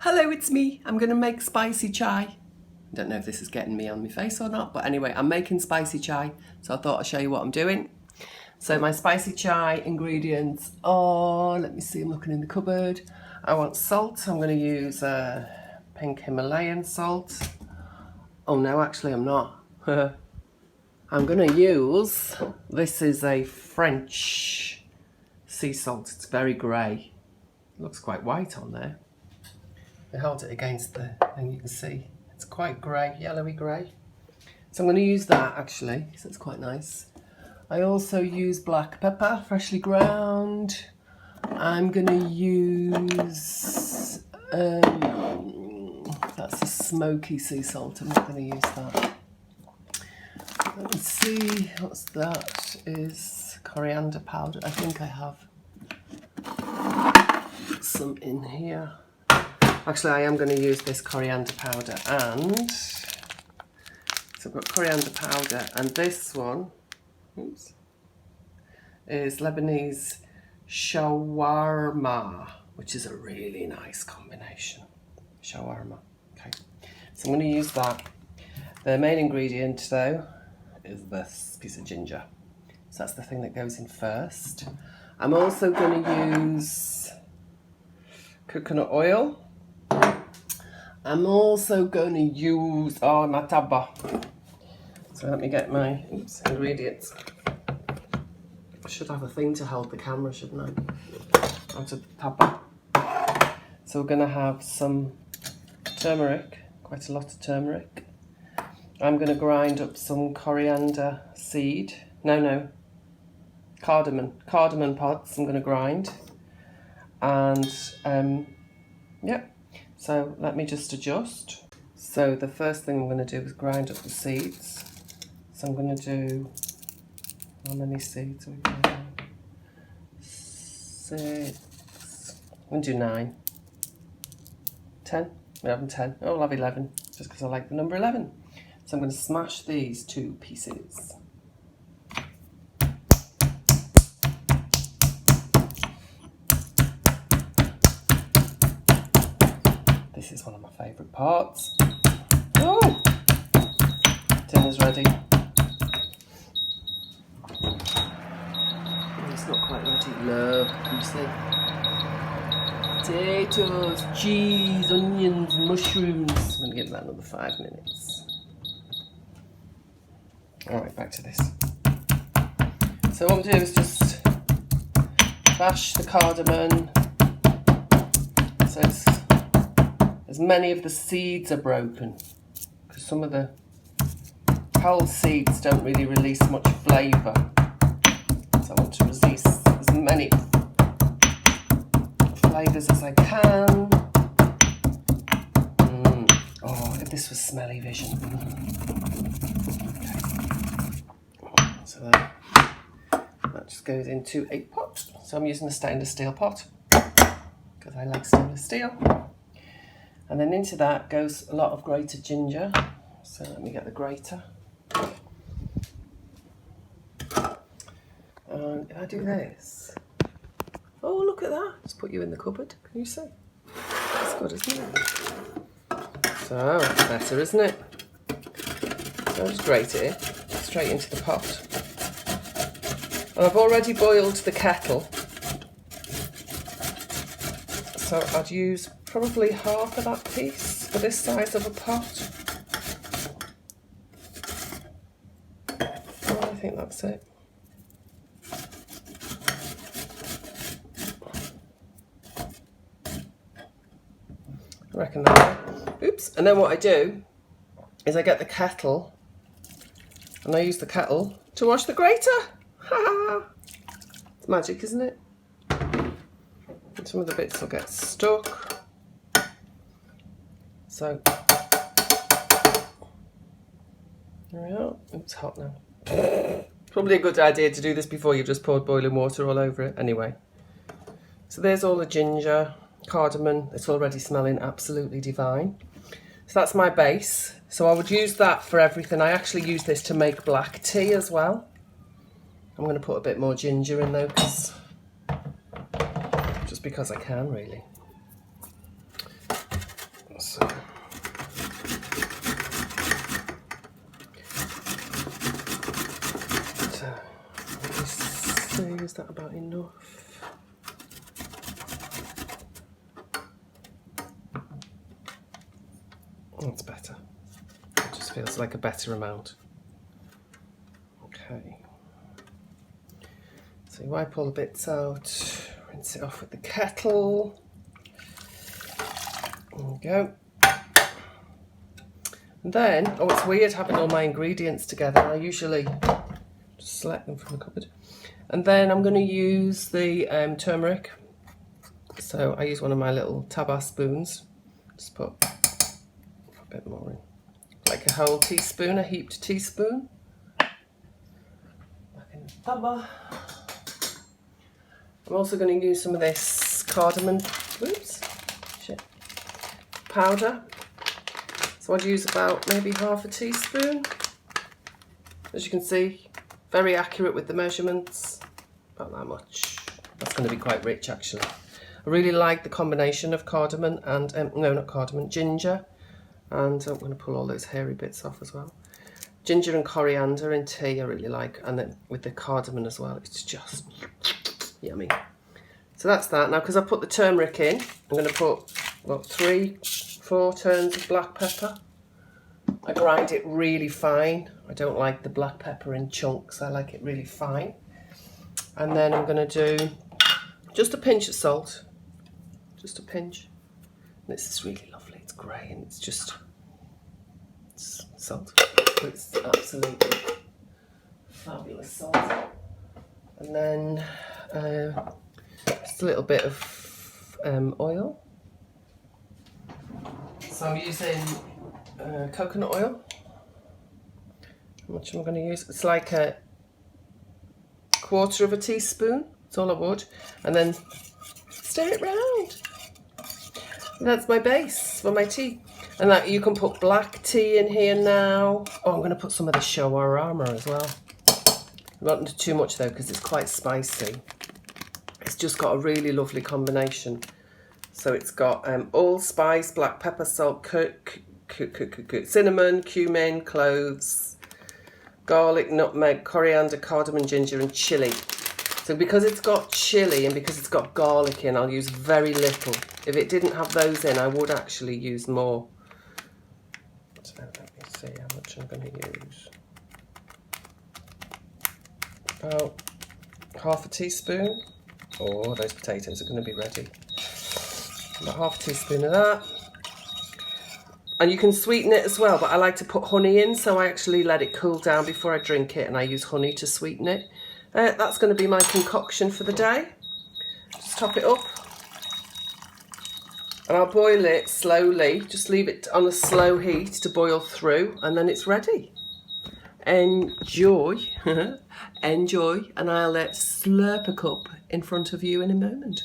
Hello, it's me. I'm going to make spicy chai. I don't know if this is getting me on my face or not, but anyway, I'm making spicy chai, so I thought I'd show you what I'm doing. So my spicy chai ingredients are, let me see, I'm looking in the cupboard. I want salt. I'm going to use pink Himalayan salt. Oh no, actually I'm not. I'm going to use, this is a French sea salt. It's very grey. It looks quite white on there. I held it against the thing, you can see it's quite grey, yellowy grey. So I'm going to use that actually, so it's quite nice. I also use black pepper, freshly ground. I'm going to use, that's a smoky sea salt, I'm not going to use that. Let me see, what's that? Is coriander powder. I think I have some in here. Actually, I am going to use this coriander powder, and so I've got coriander powder, and this one, oops, is Lebanese shawarma, which is a really nice combination. Shawarma. Okay, so I'm going to use that. The main ingredient, though, is this piece of ginger. So that's the thing that goes in first. I'm also going to use coconut oil. I'm also going to use mataba. So let me get my ingredients. I should have a thing to hold the camera, shouldn't I? Mataba. So we're going to have some turmeric, quite a lot of turmeric. I'm going to grind up some coriander seed. Cardamom pods I'm going to grind. And yep. So let me just adjust. So the first thing I'm going to do is grind up the seeds. So I'm going to do, how many seeds are we going to do? 6. I'm going to do 9. 10? We're having 10. Oh, I'll have 11, just because I like the number 11. So I'm going to smash these 2 pieces. This is one of my favourite parts. Oh! Dinner's ready. Oh, it's not quite ready. No, can you see? Potatoes, cheese, onions, mushrooms. I'm going to give that another 5 minutes. Alright, back to this. So what I'm doing is just bash the cardamom. So it's, as many of the seeds are broken, because some of the whole seeds don't really release much flavour. So I want to release as many flavours as I can. Oh, if this was smelly vision. Okay. So that just goes into a pot. So I'm using a stainless steel pot, because I like stainless steel. And then into that goes a lot of grated ginger. So let me get the grater. And if I do this, oh look at that, just put you in the cupboard, can you see? That's good, isn't it? So, better, isn't it? So I'll just grate it straight into the pot. And I've already boiled the kettle. So I'd use probably half of that piece for this size of a pot. Oh, I think that's it. I reckon that. Oops. And then what I do is I get the kettle and I use the kettle to wash the grater. It's magic, isn't it? And some of the bits will get stuck. So, there we are. It's hot now. Probably a good idea to do this before you've just poured boiling water all over it. Anyway, so there's all the ginger, cardamom. It's already smelling absolutely divine. So that's my base. So I would use that for everything. I actually use this to make black tea as well. I'm going to put a bit more ginger in though, just because I can, really. that about enough? That's better. It just feels like a better amount. Okay. So you wipe all the bits out, rinse it off with the kettle. There we go. And then, oh, it's weird having all my ingredients together. I usually just select them from the cupboard. And then I'm going to use the turmeric. So I use one of my little tabar spoons. Just put a bit more in. Like a whole teaspoon, a heaped teaspoon. Back in the tabar. I'm also going to use some of this cardamom, powder. So I'd use about maybe half a teaspoon. As you can see, very accurate with the measurements. About that much. That's going to be quite rich actually. I really like the combination of cardamom and, no not cardamom, ginger. And I'm going to pull all those hairy bits off as well. Ginger and coriander in tea I really like. And then with the cardamom as well, it's just yummy. So that's that. Now because I put the turmeric in, I'm going to put, what, 3-4 turns of black pepper. I grind it really fine. I don't like the black pepper in chunks. I like it really fine. And then I'm going to do just a pinch of salt. Just a pinch. And this is really lovely. It's grey and it's just salt. It's absolutely fabulous salt. And then just a little bit of oil. So I'm using coconut oil. How much am I going to use? It's like a 1/4 of a teaspoon. That's all I would. And then stir it round. And that's my base for my tea. And that you can put black tea in here now. Oh, I'm going to put some of the shawarma as well. Not too much though, because it's quite spicy. It's just got a really lovely combination. So it's got allspice, black pepper, salt, cinnamon, cumin, cloves, garlic, nutmeg, coriander, cardamom, ginger and chilli. So because it's got chilli and because it's got garlic in, I'll use very little. If it didn't have those in, I would actually use more. So let me see how much I'm going to use. About half a teaspoon. Oh, those potatoes are going to be ready. About half a teaspoon of that. And you can sweeten it as well, but I like to put honey in, so I actually let it cool down before I drink it, and I use honey to sweeten it. That's going to be my concoction for the day. Just top it up. And I'll boil it slowly. Just leave it on a slow heat to boil through, and then it's ready. Enjoy. Enjoy, and I'll slurp a cup in front of you in a moment.